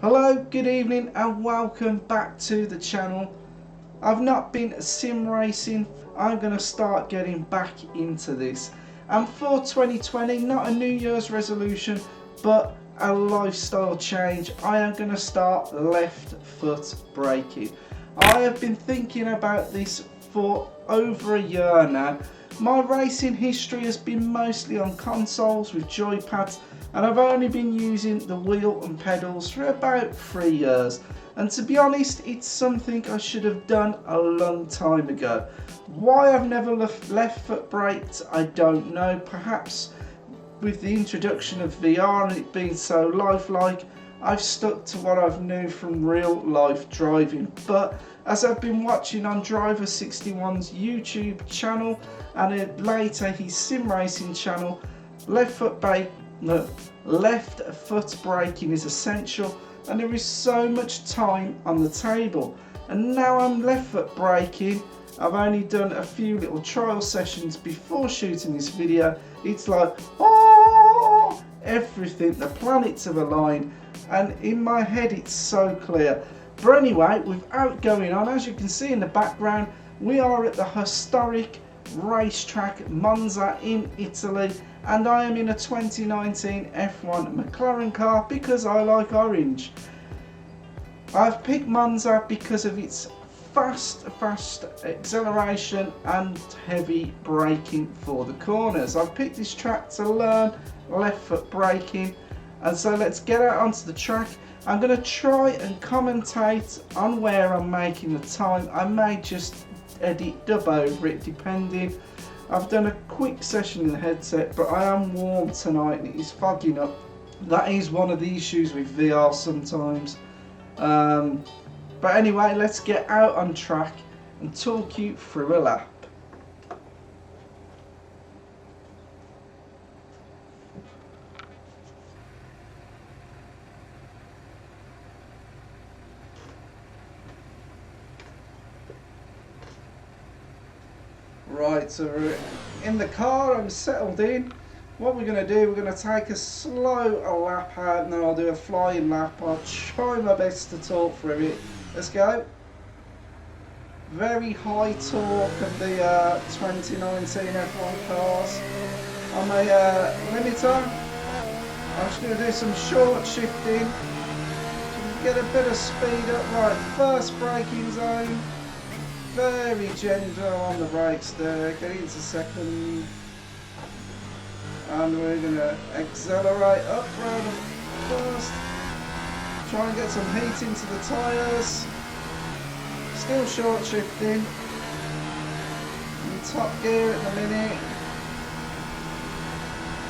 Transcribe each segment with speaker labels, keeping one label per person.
Speaker 1: Hello, good evening and welcome back to the channel. I've not been sim racing. I'm going to start getting back into this. And for 2020, not a New Year's resolution, but a lifestyle change. I am going to start left foot braking. I have been thinking about this for over a year now. My racing history has been mostly on consoles with joypads, and I've only been using the wheel and pedals for about 3 years. And to be honest, it's something I should have done a long time ago. Why I've never left foot braked, I don't know. Perhaps with the introduction of VR and it being so lifelike, I've stuck to what I've known from real life driving. But as I've been watching on Driver61's YouTube channel and then later his sim racing channel, left foot braking is essential, and there is so much time on the table. And now I'm left foot braking. I've only done a few little trial sessions before shooting this video. It's like, oh, everything, the planets have aligned, and in my head it's so clear. But anyway, without going on, as you can see in the background, we are at the historic racetrack Monza in Italy, and I am in a 2019 F1 McLaren car because I like orange. I've picked Monza because of its fast acceleration and heavy braking for the corners. I've picked this track to learn left foot braking, and so let's get out onto the track. I'm going to try and commentate on where I'm making the time. I may just edit, dub over it depending. I've done a quick session in the headset, but I am warm tonight and it is fogging up. That is one of the issues with VR sometimes. But anyway, let's get out on track and talk you through a lap. Right, so we're in the car, I'm settled in. What we're going to do, we're going to take a slow lap out, and then I'll do a flying lap. I'll try my best to talk through it. Let's go. Very high torque of the 2019 F1 cars. On a limiter, I'm just going to do some short shifting to get a bit of speed up. Right, first braking zone. Very gentle on the brakes there, getting into second, and we're going to accelerate up round the first, try and get some heat into the tyres, still short shifting, in top gear at the minute,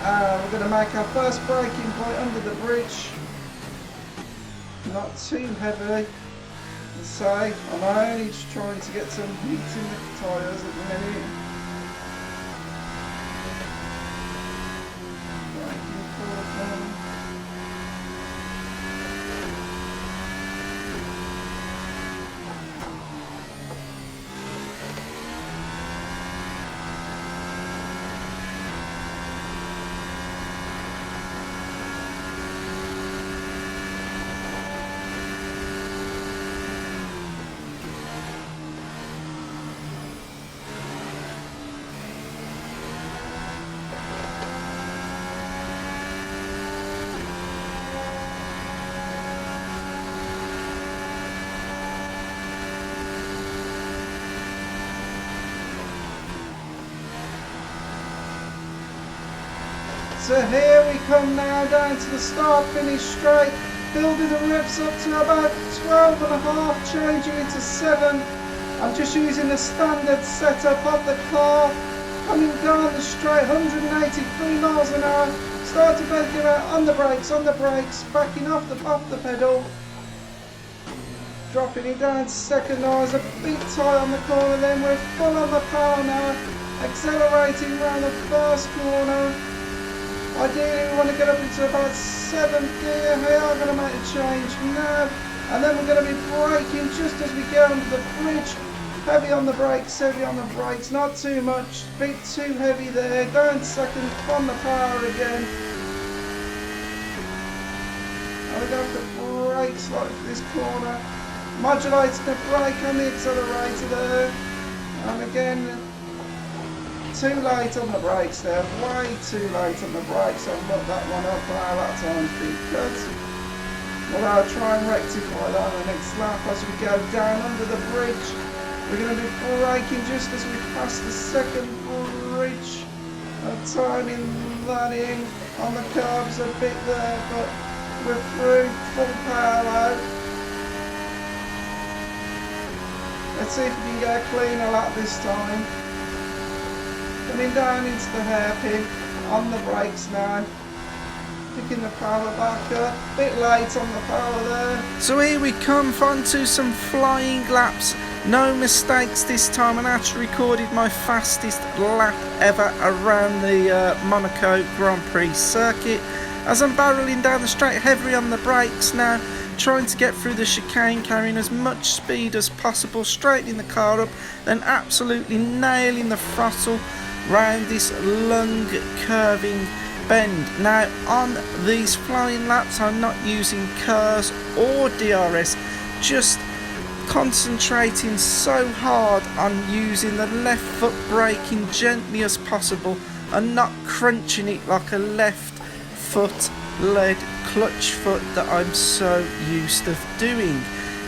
Speaker 1: we're going to make our first braking point under the bridge, not too heavy. So I'm only just trying to get some heat in the tyres at the minute. Braking forward one. So here we come now down to the start finish straight, building the revs up to about 12.5, changing into 7. I'm just using the standard setup of the car, coming down the straight, 183 miles an hour, starting to get out on the brakes, backing off the pedal, dropping it down to second. I was a bit tight on the corner, then we're full on the power now, accelerating around the first corner. Ideally we want to get up into about 7th gear. Here I'm going to make a change now, and then we're going to be braking just as we get onto the bridge. Heavy on the brakes, not too much, bit too heavy there, down second, on the power again. we go for brake slightly for this corner. Modulating the brake on the accelerator there. And again, too late on the brakes there, way too late on the brakes. I've got that one up now, that time's been cut. Well, I'll try and rectify that on the next lap as we go down under the bridge. We're going to be braking just as we pass the second bridge. Timing that in on the curbs a bit there, but we're through full power load. Let's see if we can get a cleaner lap this time. Coming down into the hairpin on the brakes now. Picking the power back up. Bit late on the power there. So here we come onto some flying laps. No mistakes this time, and I actually recorded my fastest lap ever around the Monaco Grand Prix circuit. As I'm barreling down the straight, heavily on the brakes now, trying to get through the chicane, carrying as much speed as possible, straightening the car up, then absolutely nailing the throttle round this long curving bend. Now on these flying laps I'm not using Ghz or DRS, just concentrating so hard on using the left foot braking gently as possible and not crunching it like a left foot led clutch foot that I'm so used to doing.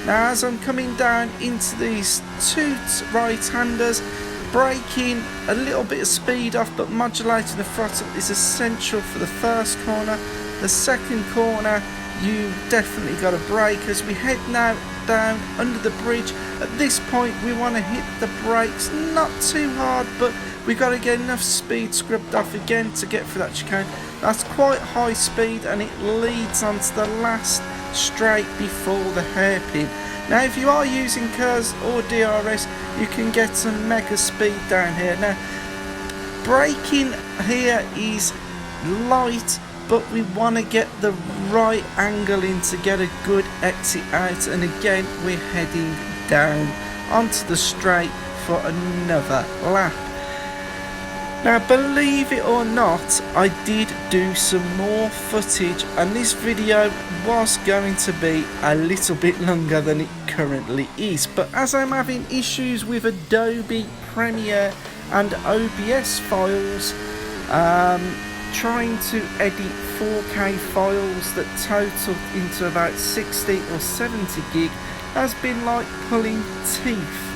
Speaker 1: Now as I'm coming down into these two right-handers, braking a little bit of speed off, but modulating the throttle is essential for the first corner. The second corner you definitely got to brake as we head now down under the bridge. At this point we want to hit the brakes not too hard, but we got to get enough speed scrubbed off again to get through that chicane. That's quite high speed and it leads onto the last straight before the hairpin. Now if you are using Ghz or DRS, you can get some mega speed down here. Now braking here is light, but we want to get the right angle in to get a good exit out, and again we're heading down onto the straight for another lap. Now believe it or not, I did do some more footage, and this video was going to be a little bit longer than it currently is, but as I'm having issues with Adobe Premiere and OBS files, trying to edit 4K files that total into about 60 or 70 gig has been like pulling teeth.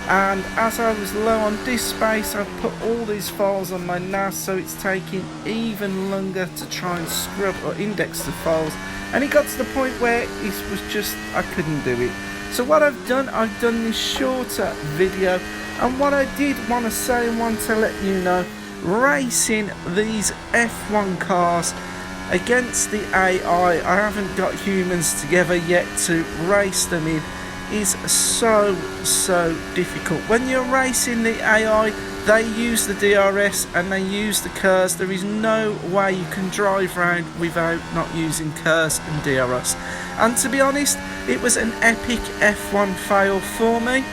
Speaker 1: And as I was low on disk space, I've put all these files on my NAS, so it's taking even longer to try and scrub or index the files, and it got to the point where it was just, I couldn't do it. So what I've done this shorter video, and what I did want to say and want to let you know, racing these F1 cars against the AI, I haven't got humans together yet to race them in, is so difficult. When you're racing the AI, they use the DRS and they use the Ghz. There is no way you can drive around without not using Ghz and DRS. And to be honest, it was an epic F1 fail for me.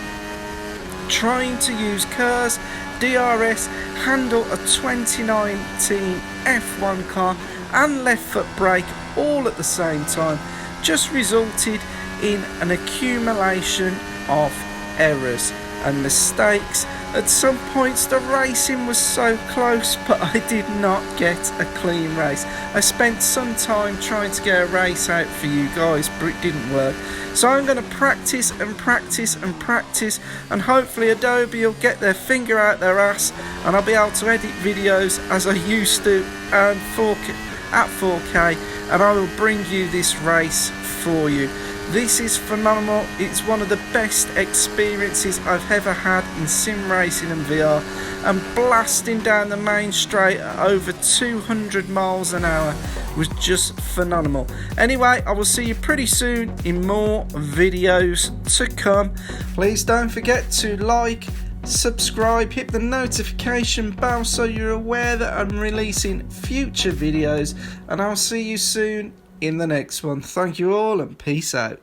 Speaker 1: Trying to use Ghz, DRS, handle a 2019 F1 car and left foot brake all at the same time just resulted in an accumulation of errors and mistakes. At some points the racing was so close, but I did not get a clean race. I spent some time trying to get a race out for you guys, but it didn't work. So I'm going to practice and practice and practice, and hopefully Adobe will get their finger out their ass and I'll be able to edit videos as I used to and at 4K, and I will bring you this race for you. This is phenomenal. It's one of the best experiences I've ever had in sim racing and VR, and blasting down the main straight at over 200 miles an hour was just phenomenal. Anyway, I will see you pretty soon in more videos to come. Please don't forget to like, subscribe, hit the notification bell so you're aware that I'm releasing future videos, and I'll see you soon in the next one. Thank you all and peace out.